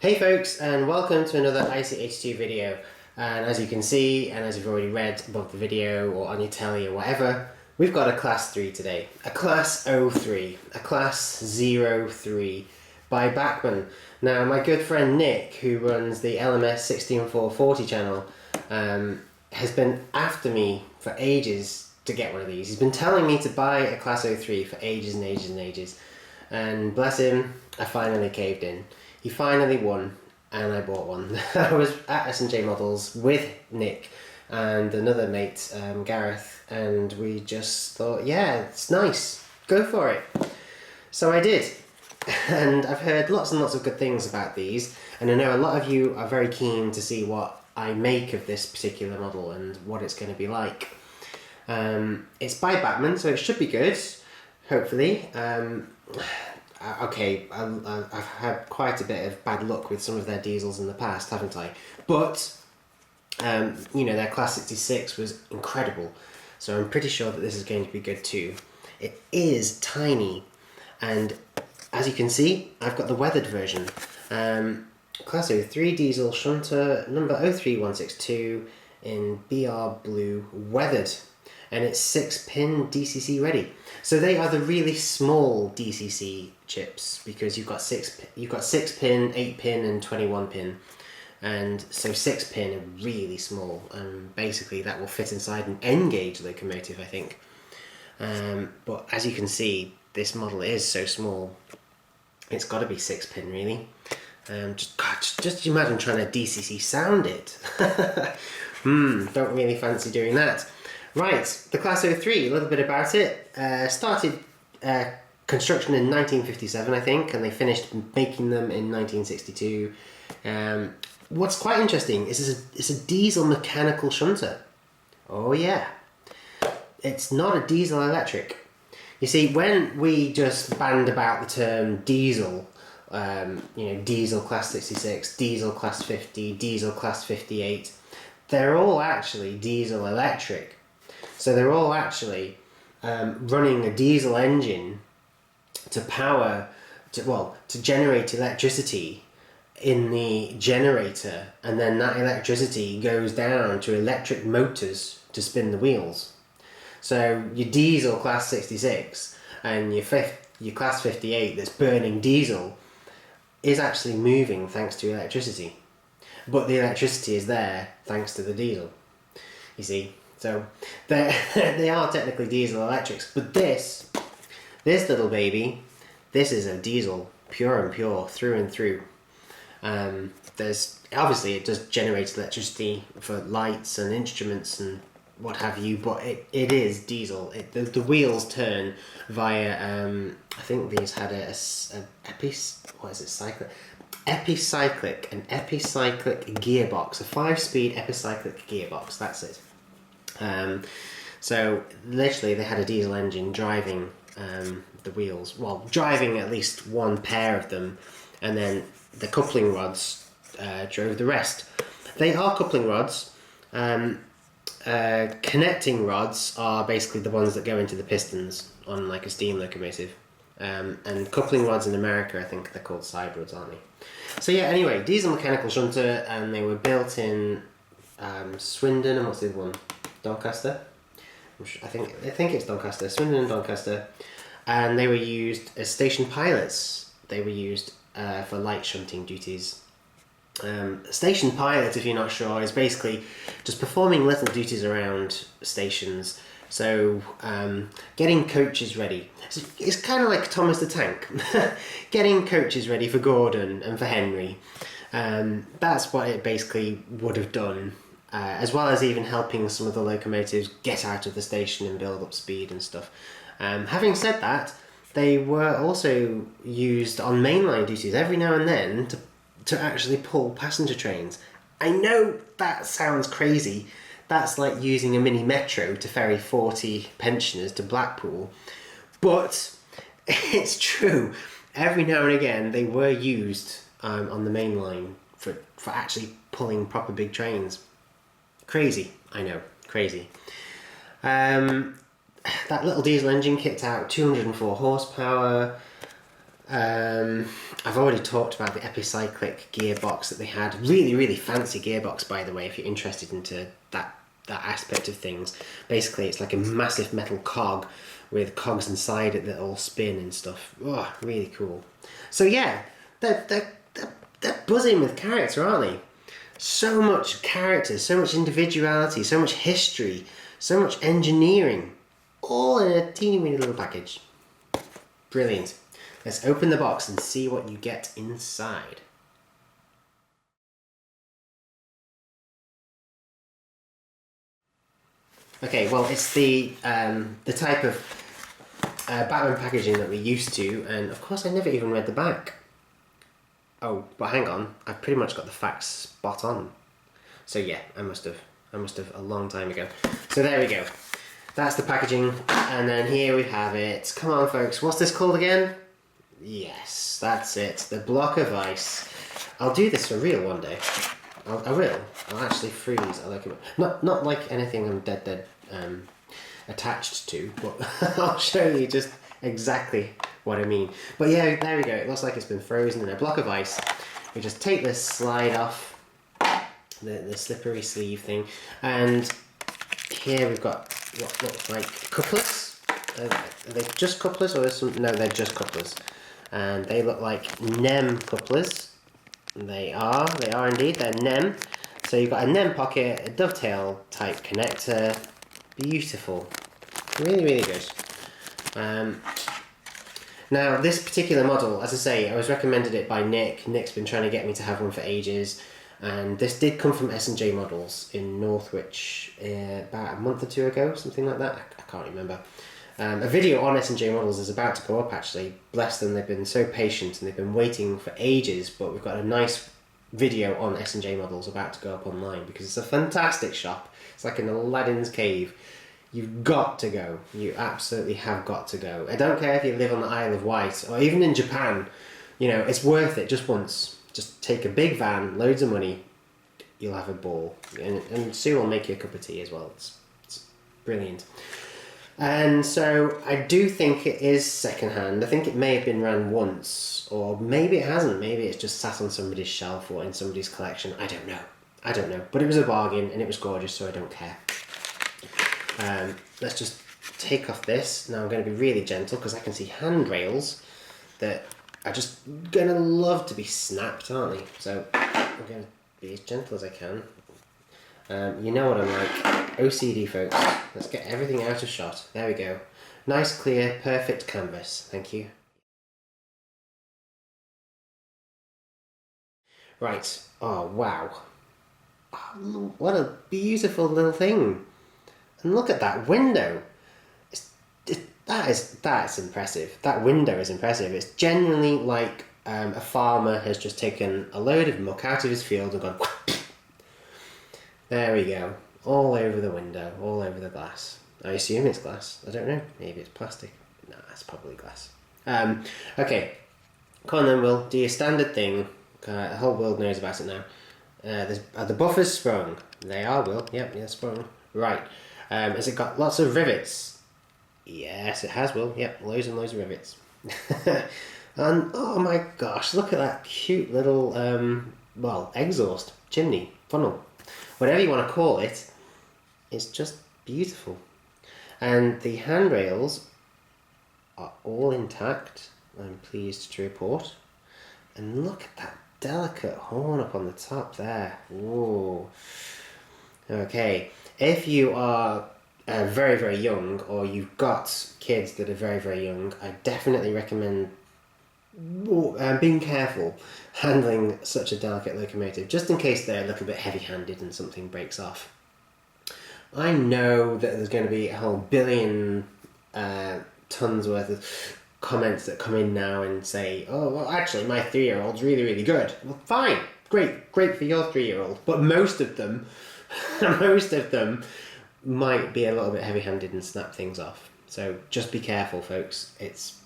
Hey folks, and welcome to another IC82 video. And as you can see, and as you've already read above the video or on your telly or whatever, we've got a Class 3 today. A Class 03, a Class 03 by Bachmann. Now my good friend Nick, who runs the LMS 16440 channel, has been after me for ages to get one of these. He's been telling me to buy a Class 03 for ages and ages and ages. And bless him, I finally caved in. He finally won, and I bought one. I was at S&J Models with Nick and another mate, Gareth, and we just thought, yeah, it's nice, go for it. So I did, and I've heard lots and lots of good things about these, and I know a lot of you are very keen to see what I make of this particular model and what it's going to be like. It's by Bachmann, so it should be good, hopefully. Okay, I've had quite a bit of bad luck with some of their diesels in the past, haven't I? But, you know, their Class 66 was incredible, so I'm pretty sure that this is going to be good too. It is tiny, and as you can see, I've got the weathered version. Class 03 diesel shunter number 03162 in BR blue weathered. And it's 6-pin DCC ready. So they are the really small DCC chips because you've got 6-pin, 8-pin, and 21-pin, and so 6-pin are really small. And basically that will fit inside an N-gauge locomotive, I think. But as you can see, this model is so small. It's got to be 6-pin, really. Just imagine trying to DCC sound it. Don't really fancy doing that. Right, the Class 03, a little bit about it. Started construction in 1957, I think, and they finished making them in 1962. What's quite interesting is it's a diesel mechanical shunter. Oh yeah. It's not a diesel electric. You see, when we just band about the term diesel, you know, diesel Class 66, diesel Class 50, diesel Class 58, they're all actually diesel electric. So they're all actually running a diesel engine to to generate electricity in the generator, and then that electricity goes down to electric motors to spin the wheels. So your diesel Class 66 and your Class 58 that's burning diesel is actually moving thanks to electricity. But the electricity is there thanks to the diesel, you see. So they are technically diesel electrics, but this little baby, this is a diesel, pure and pure, through and through. There's obviously it does generate electricity for lights and instruments and what have you, but it is diesel. The wheels turn via I think these had an epicyclic gearbox, a 5-speed epicyclic gearbox. That's it. So literally they had a diesel engine driving the wheels, well, driving at least one pair of them, and then the coupling rods drove the rest. They are coupling rods. Connecting rods are basically the ones that go into the pistons on like a steam locomotive, and coupling rods in America, I think they're called side rods, aren't they? So yeah, anyway, diesel mechanical shunter, and they were built in Swindon, and what's the other one? Doncaster? I think it's Doncaster, Swindon and Doncaster, and they were used as station pilots. They were used for light shunting duties. Station pilot, if you're not sure, is basically just performing little duties around stations. So getting coaches ready. It's kind of like Thomas the Tank, getting coaches ready for Gordon and for Henry. That's what it basically would have done. As well as even helping some of the locomotives get out of the station and build up speed and stuff. Having said that, they were also used on mainline duties every now and then to actually pull passenger trains. I know that sounds crazy. That's like using a mini metro to ferry 40 pensioners to Blackpool. But it's true. Every now and again they were used on the mainline for actually pulling proper big trains. Crazy, I know, crazy. That little diesel engine kicked out 204 horsepower. I've already talked about the epicyclic gearbox that they had. Really, really fancy gearbox, by the way, if you're interested into that aspect of things. Basically, it's like a massive metal cog with cogs inside it that all spin and stuff. Oh, really cool. So yeah, they're buzzing with character, aren't they? So much character, so much individuality, so much history, so much engineering, all in a teeny weeny little package. Brilliant. Let's open the box and see what you get inside. Okay, well, it's the type of Bachmann packaging that we're used to, and of course I never even read the back. Oh, but hang on, I've pretty much got the facts spot on. So yeah, I must have a long time ago. So there we go. That's the packaging, and then here we have it. Come on, folks, what's this called again? Yes, that's it. The block of ice. I'll do this for real one day. I will. I'll actually freeze. I like it. Not like anything I'm dead attached to, but I'll show you just exactly what I mean. But yeah, there we go. It looks like it's been frozen in a block of ice. We just take this slide off, the slippery sleeve thing, and here we've got what looks like couplers. Are they just couplers, or is some? No, they're just couplers, and they look like NEM couplers. They are indeed. They're NEM. So you've got a NEM pocket, a dovetail type connector. Beautiful, really, really good. Now this particular model, as I say, I was recommended it by Nick. Nick's been trying to get me to have one for ages, and this did come from S&J Models in Northwich about a month or two ago, something like that. I can't remember. A video on S&J Models is about to go up, actually. Bless them, they've been so patient and they've been waiting for ages, but we've got a nice video on S&J Models about to go up online because it's a fantastic shop. It's like an Aladdin's cave. You've got to go. You absolutely have got to go. I don't care if you live on the Isle of Wight or even in Japan. You know, it's worth it just once. Just take a big van, loads of money, you'll have a ball. And Sue will make you a cup of tea as well. It's brilliant. And so I do think it is secondhand. I think it may have been ran once, or maybe it hasn't. Maybe it's just sat on somebody's shelf or in somebody's collection. I don't know. But it was a bargain and it was gorgeous, so I don't care. Let's just take off this. Now I'm going to be really gentle because I can see handrails that are just going to love to be snapped, aren't they? So I'm going to be as gentle as I can. You know what I'm like. OCD, folks. Let's get everything out of shot. There we go. Nice, clear, perfect canvas. Thank you. Right. Oh, wow. Oh, what a beautiful little thing. And look at that window. That's impressive. That window is impressive. It's genuinely like a farmer has just taken a load of muck out of his field and gone... There we go. All over the window, all over the glass. I assume it's glass. I don't know. Maybe it's plastic. No, it's probably glass. Okay. Come on then, Will. Do your standard thing. The whole world knows about it now. Are the buffers sprung? They are, Will. Yep, yeah, sprung. Right. Has it got lots of rivets? Yes, it has, Will. Yep, loads and loads of rivets. And, oh my gosh, look at that cute little, exhaust, chimney, funnel. Whatever you want to call it, it's just beautiful. And the handrails are all intact, I'm pleased to report. And look at that delicate horn up on the top there. Whoa. Okay, if you are very, very young, or you've got kids that are very, very young, I definitely recommend being careful handling such a delicate locomotive, just in case they're a little bit heavy-handed and something breaks off. I know that there's going to be a whole billion tons worth of comments that come in now and say, oh, well, actually, my 3-year-old's really, really good. Well, fine, great for your 3-year-old, but most of them might be a little bit heavy-handed and snap things off. So just be careful, folks. It's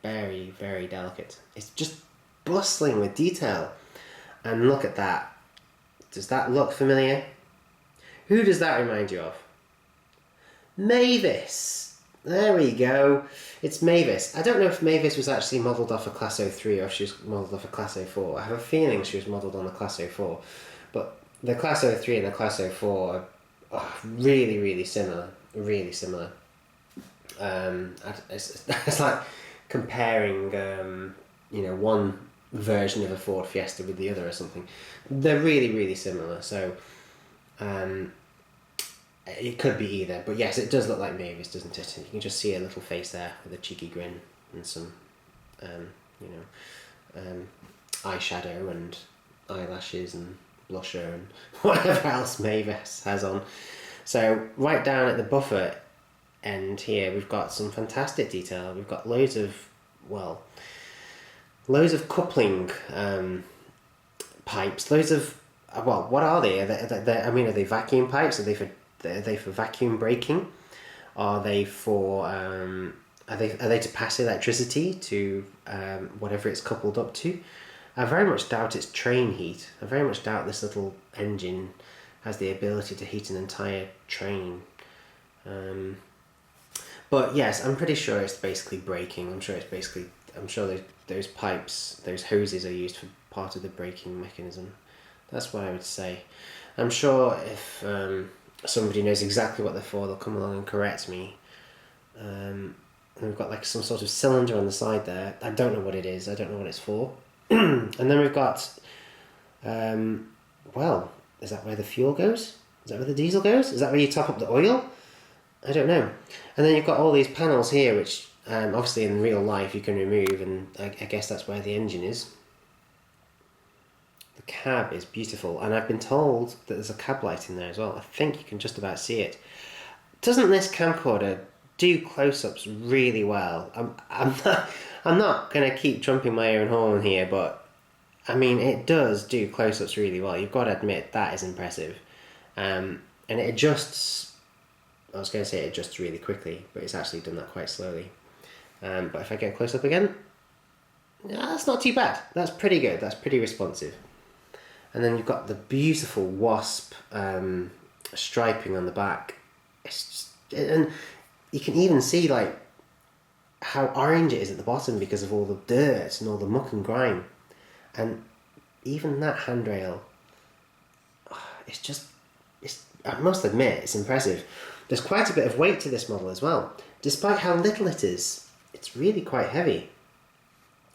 very, very delicate. It's just bustling with detail. And look at that. Does that look familiar? Who does that remind you of? Mavis. There we go. It's Mavis. I don't know if Mavis was actually modelled off a Class 03 or if she was modelled off a Class 04. I have a feeling she was modelled on the Class 04. But the Class 03 and the Class 04 are really, really similar. Really similar. It's like comparing, one version of a Ford Fiesta with the other or something. They're really, really similar. So, it could be either. But yes, it does look like Mavis, doesn't it? You can just see a little face there with a cheeky grin and some, eyeshadow and eyelashes and blusher and whatever else Mavis has on. So right down at the buffer end here, we've got some fantastic detail. We've got loads of coupling pipes. Loads of what are they? Are they vacuum pipes? Are they for vacuum braking? Are they for are they to pass electricity to whatever it's coupled up to? I very much doubt it's train heat. I very much doubt this little engine has the ability to heat an entire train. But yes, I'm pretty sure it's basically braking. I'm sure those pipes, those hoses are used for part of the braking mechanism. That's what I would say. I'm sure if somebody knows exactly what they're for, they'll come along and correct me. And we've got like some sort of cylinder on the side there. I don't know what it is. I don't know what it's for. And then we've got, is that where the fuel goes? Is that where the diesel goes? Is that where you top up the oil? I don't know. And then you've got all these panels here, which obviously in real life you can remove, and I guess that's where the engine is. The cab is beautiful, and I've been told that there's a cab light in there as well. I think you can just about see it. Doesn't this camcorder do close-ups really well? I'm not going to keep trumping my own horn here, but I mean, it does do close-ups really well. You've got to admit that is impressive. And it adjusts. I was going to say it adjusts really quickly, but it's actually done that quite slowly. But if I get close up again, that's not too bad. That's pretty good. That's pretty responsive. And then you've got the beautiful wasp striping on the back. And you can even see like how orange it is at the bottom because of all the dirt and all the muck and grime. And even that handrail, I must admit, it's impressive. There's quite a bit of weight to this model as well. Despite how little it is, it's really quite heavy,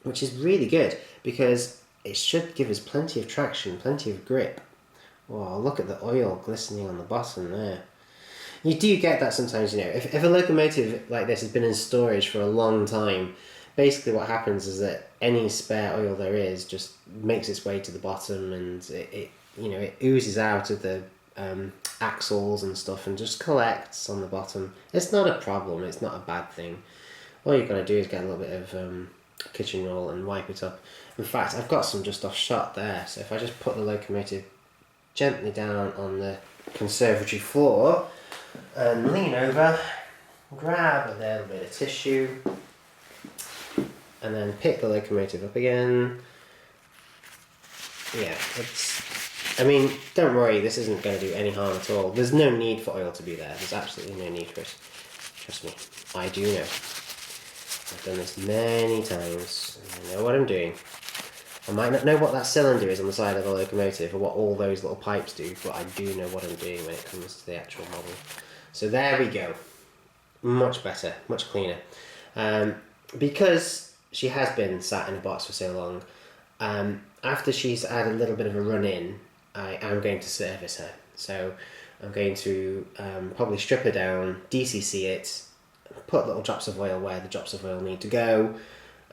which is really good because it should give us plenty of traction, plenty of grip. Oh, look at the oil glistening on the bottom there. You do get that sometimes, if a locomotive like this has been in storage for a long time, basically what happens is that any spare oil there is just makes its way to the bottom, and it oozes out of the axles and stuff and just collects on the bottom. It's not a problem, it's not a bad thing. All you've got to do is get a little bit of kitchen roll and wipe it up. In fact, I've got some just off shot there, so if I just put the locomotive gently down on the conservatory floor and lean over, grab a little bit of tissue and then pick the locomotive up again. Yeah, don't worry, this isn't going to do any harm at all. There's no need for oil to be there. There's absolutely no need for it. Trust me, I do know. I've done this many times. I know what I'm doing. I might not know what that cylinder is on the side of the locomotive or what all those little pipes do, but I do know what I'm doing when it comes to the actual model. So there we go. Much better, much cleaner. Because she has been sat in a box for so long, after she's had a little bit of a run in, I am going to service her. So I'm going to probably strip her down, DCC it, put little drops of oil where the drops of oil need to go,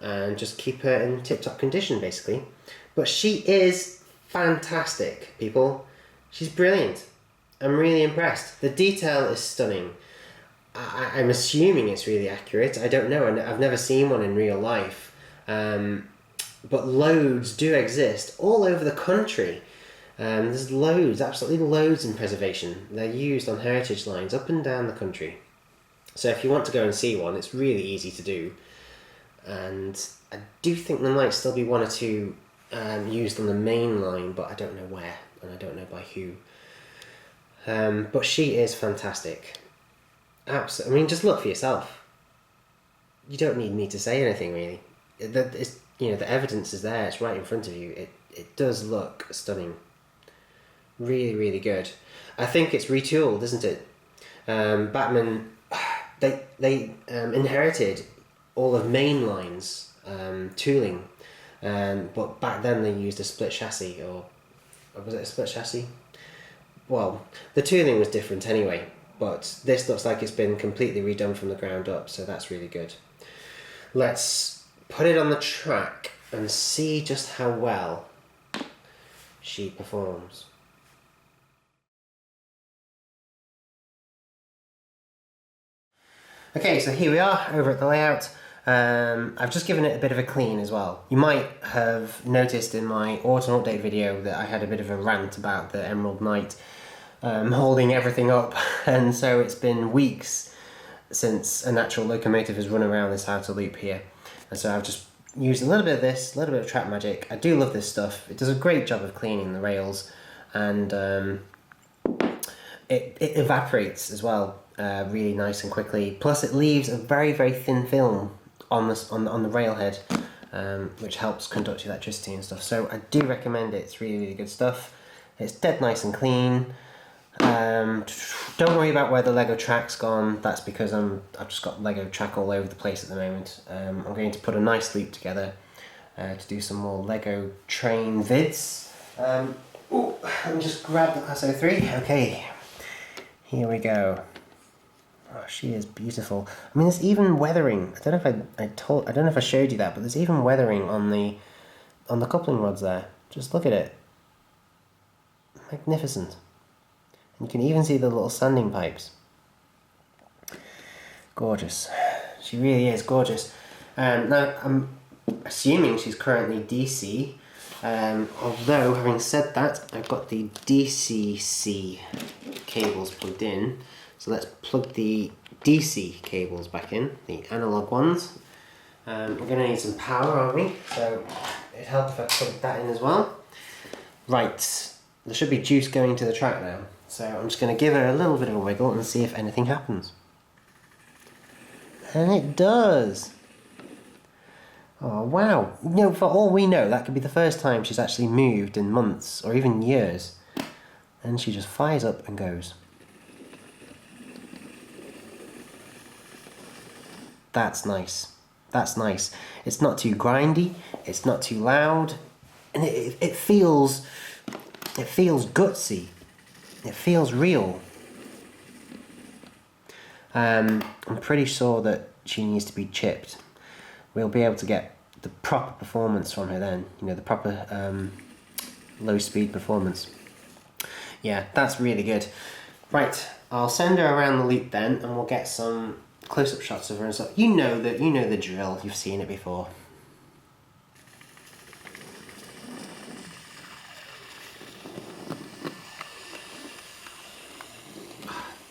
and just keep her in tip-top condition, basically. But she is fantastic, people. She's brilliant. I'm really impressed. The detail is stunning. I'm assuming it's really accurate. I don't know. I've never seen one in real life. But loads do exist all over the country. There's loads, absolutely loads in preservation. They're used on heritage lines up and down the country. So if you want to go and see one, it's really easy to do. And I do think there might still be one or two used on the main line, but I don't know where, and I don't know by who. But she is fantastic. Absolutely. I mean, just look for yourself. you don't need me to say anything really. It's, you know, the evidence is there. It's right in front of you. It does look stunning. Really, really good. I think it's retooled, isn't it? Bachmann, they inherited all of Mainline's tooling, but back then they used a split chassis, or was it a split chassis? Well, the tooling was different anyway, but this looks like it's been completely redone from the ground up, so that's really good. Let's put it on the track and see just how well she performs. Okay, so here we are over at the layout. I've just given it a bit of a clean as well. You might have noticed in my autumn update video that I had a bit of a rant about the Emerald Knight holding everything up, and so it's been weeks since a natural locomotive has run around this outer loop here, and so I've just used a little bit of this, a little bit of track magic. I do love this stuff. It does a great job of cleaning the rails, and it evaporates as well really nice and quickly. Plus it leaves a very, very thin film on the railhead, which helps conduct electricity and stuff. So I do recommend it. It's really, really good stuff. It's dead nice and clean. Don't worry about where the Lego track's gone. That's because I've just got Lego track all over the place at the moment. I'm going to put a nice loop together to do some more Lego train vids. Let me just grab the Class 03. Okay, here we go. Oh, she is beautiful. I mean, there's even weathering. I don't know if I don't know if I showed you that, but there's even weathering on the coupling rods there. Just look at it. Magnificent. You can even see the little sanding pipes. Gorgeous. She really is gorgeous. Now, I'm assuming she's currently DC, although, having said that, I've got the DCC cables plugged in. So let's plug the DC cables back in, the analog ones. We're going to need some power, aren't we? So it'd help if I plug that in as well. Right, there should be juice going to the track now. So I'm just going to give her a little bit of a wiggle and see if anything happens. And it does! Oh wow! You know, for all we know, that could be the first time she's actually moved in months or even years. And she just fires up and goes. That's nice. That's nice. It's not too grindy, it's not too loud, and it feels gutsy. It feels real. I'm pretty sure that she needs to be chipped. We'll be able to get the proper performance from her then. You know, the proper low speed performance. Yeah, that's really good. Right, I'll send her around the loop then, and we'll get some close-up shots of her and stuff. You know the drill. You've seen it before.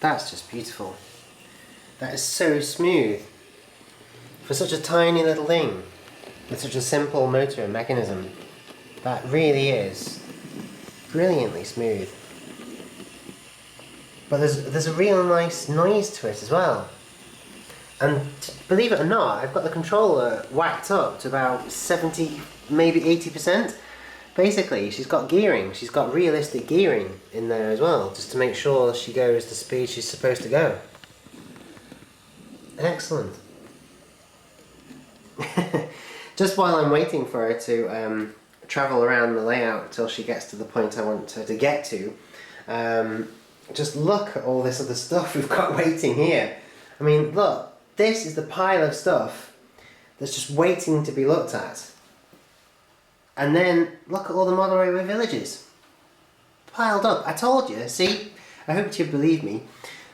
That's just beautiful. That is so smooth. For such a tiny little thing, with such a simple motor and mechanism, that really is brilliantly smooth. But there's a real nice noise to it as well. And believe it or not, I've got the controller whacked up to about 70, maybe 80%. Basically, she's got gearing. She's got realistic gearing in there as well, just to make sure she goes the speed she's supposed to go. Excellent. Just while I'm waiting for her to travel around the layout till she gets to the point I want her to get to, just look at all this other stuff we've got waiting here. I mean, look, this is the pile of stuff that's just waiting to be looked at. And then look at all the model railway villages piled up. I told you, see? I hoped you'd believe me.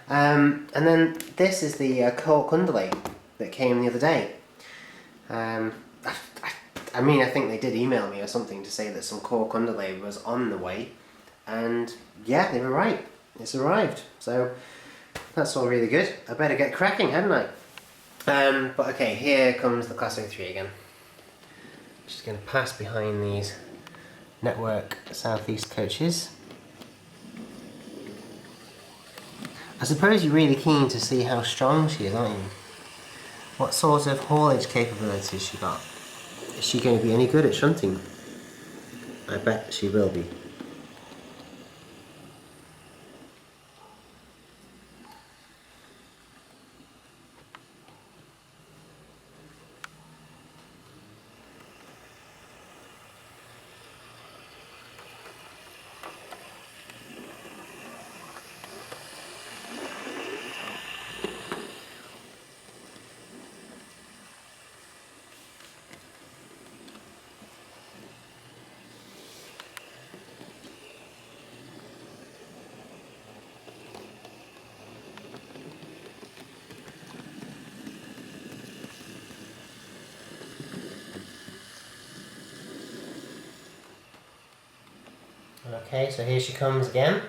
And then this is the cork underlay that came the other day. I mean, I think they did email me or something to say that some cork underlay was on the way. And yeah, they were right. It's arrived. So that's all really good. I better get cracking, hadn't I? But okay, here comes the Class 03 again. Just going to pass behind these Network Southeast coaches. I suppose you're really keen to see how strong she is, aren't you? What sort of haulage capabilities has she got? Is she going to be any good at shunting? I bet she will be. Okay, so here she comes again.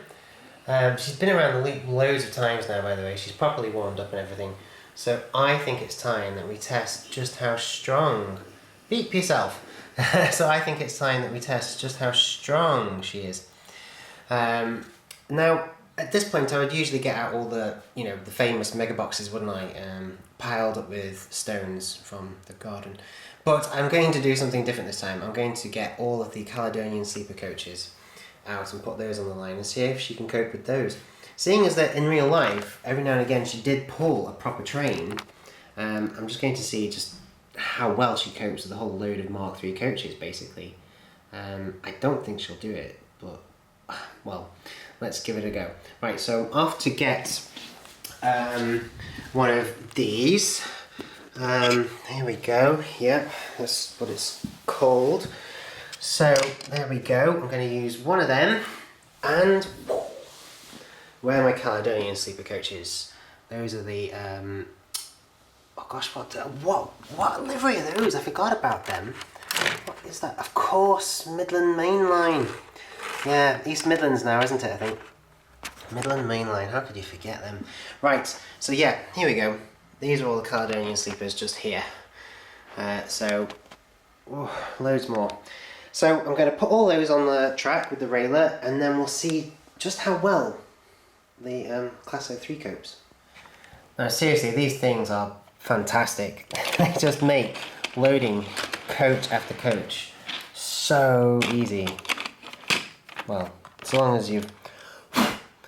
She's been around the loop loads of times now, by the way. She's properly warmed up and everything. So I think it's time that we test just how strong... Beep yourself! So I think it's time that we test just how strong she is. Now, at this point I would usually get out all the, the famous mega boxes, wouldn't I? Piled up with stones from the garden. But I'm going to do something different this time. I'm going to get all of the Caledonian sleeper coaches out and put those on the line and see if she can cope with those. Seeing as that in real life, every now and again she did pull a proper train, I'm just going to see just how well she copes with a whole load of Mark III coaches, basically. I don't think she'll do it, but, well, let's give it a go. Right, so off to get one of these. Here we go, yep, that's what it's called. So, there we go, I'm going to use one of them, and where are my Caledonian sleeper coaches? Those are the, oh gosh, what livery are those? I forgot about them. What is that? Of course, Midland Main Line. Yeah, East Midlands now, isn't it, I think? Midland Main Line, how could you forget them? Right, so yeah, here we go. These are all the Caledonian sleepers just here. Loads more. So I'm going to put all those on the track with the railer, and then we'll see just how well the Class 03 copes. Now seriously, these things are fantastic. They just make loading coach after coach so easy. Well, as long as you've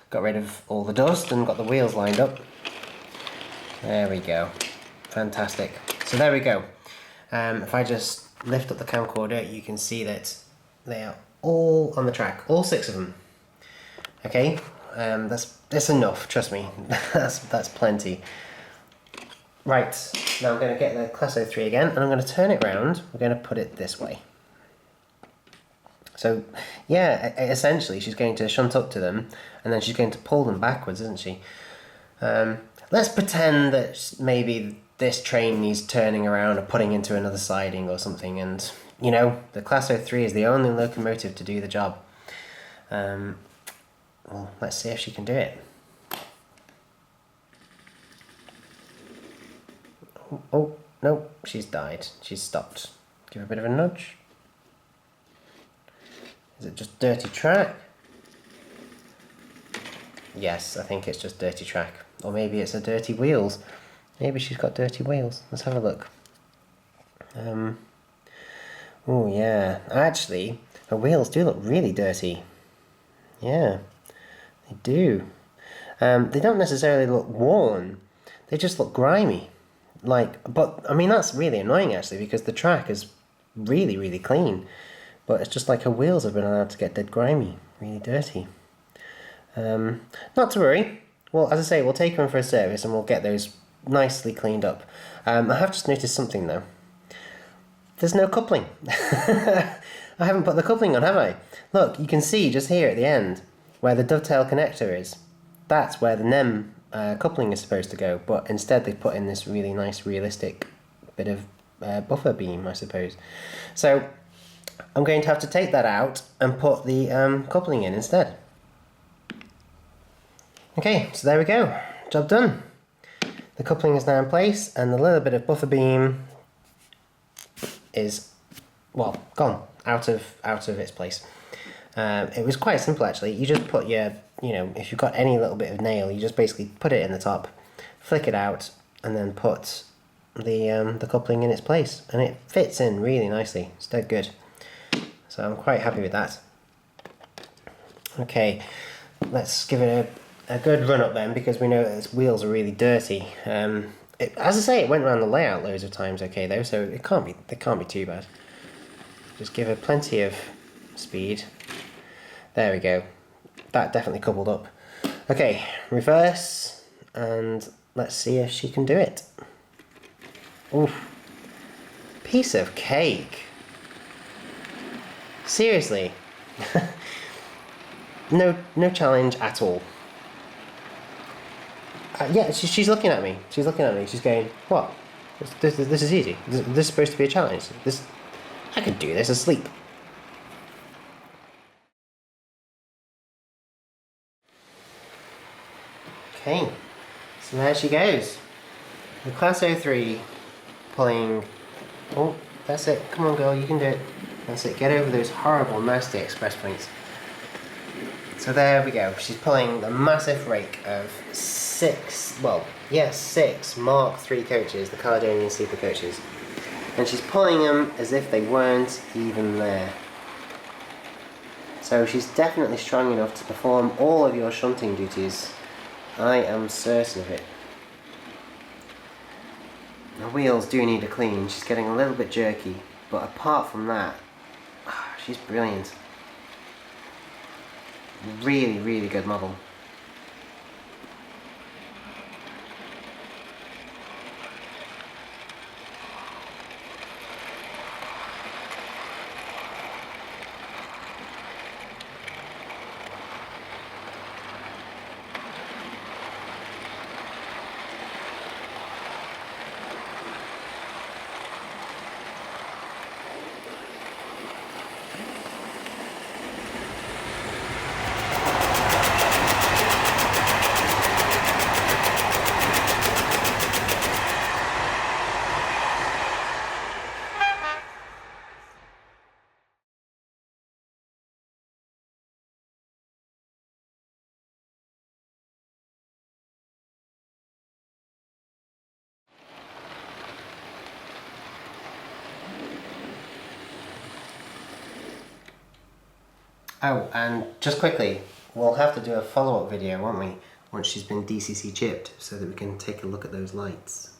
got rid of all the dust and got the wheels lined up. There we go. Fantastic. So there we go. If I just lift up the camcorder, you can see that they are all on the track, all 6 of them. Okay, that's enough, trust me. that's plenty. Right, now I'm going to get the Class 03 again, and I'm going to turn it round. We're going to put it this way. So, yeah, essentially she's going to shunt up to them, and then she's going to pull them backwards, isn't she? Let's pretend that maybe this train needs turning around or putting into another siding or something, and, the Class 03 is the only locomotive to do the job. Well, let's see if she can do it. Oh, no, she's died. She's stopped. Give her a bit of a nudge. Is it just dirty track? Yes, I think it's just dirty track. Or maybe it's a dirty wheels. Maybe she's got dirty wheels. Let's have a look. Oh yeah, actually, her wheels do look really dirty. Yeah, they do. They don't necessarily look worn. They just look grimy. But I mean that's really annoying actually, because the track is really, really clean. But it's just like her wheels have been allowed to get dead grimy, really dirty. Not to worry. Well, as I say, we'll take them for a service and we'll get those nicely cleaned up. I have just noticed something though. There's no coupling. I haven't put the coupling on, have I? Look, you can see just here at the end where the dovetail connector is. That's where the NEM coupling is supposed to go, but instead they've put in this really nice, realistic bit of buffer beam, I suppose. So I'm going to have to take that out and put the coupling in instead. Okay, so there we go. Job done. The coupling is now in place, and the little bit of buffer beam is, well, gone out of its place. It was quite simple actually. You just put your, if you've got any little bit of nail, you just basically put it in the top, flick it out, and then put the coupling in its place, and it fits in really nicely. It's dead good. So I'm quite happy with that. Okay, let's give it a good run up then, because we know that its wheels are really dirty. As I say, it went around the layout loads of times. Okay, though, so they can't be too bad. Just give her plenty of speed. There we go. That definitely coupled up. Okay, reverse, and let's see if she can do it. Oof. Piece of cake. Seriously. No challenge at all. Yeah, she's looking at me. She's looking at me. She's going, what? This is easy. This is supposed to be a challenge. I could do this asleep. Okay, so there she goes. The Class 03 pulling. Oh, that's it. Come on, girl, you can do it. That's it. Get over those horrible, nasty express points. So there we go. She's pulling the massive rake of six Mark III coaches, the Caledonian Sleeper coaches. And she's pulling them as if they weren't even there. So she's definitely strong enough to perform all of your shunting duties. I am certain of it. The wheels do need a clean. She's getting a little bit jerky, but apart from that, she's brilliant. Really, really good model. Oh, and just quickly, we'll have to do a follow-up video, won't we, once she's been DCC chipped, so that we can take a look at those lights.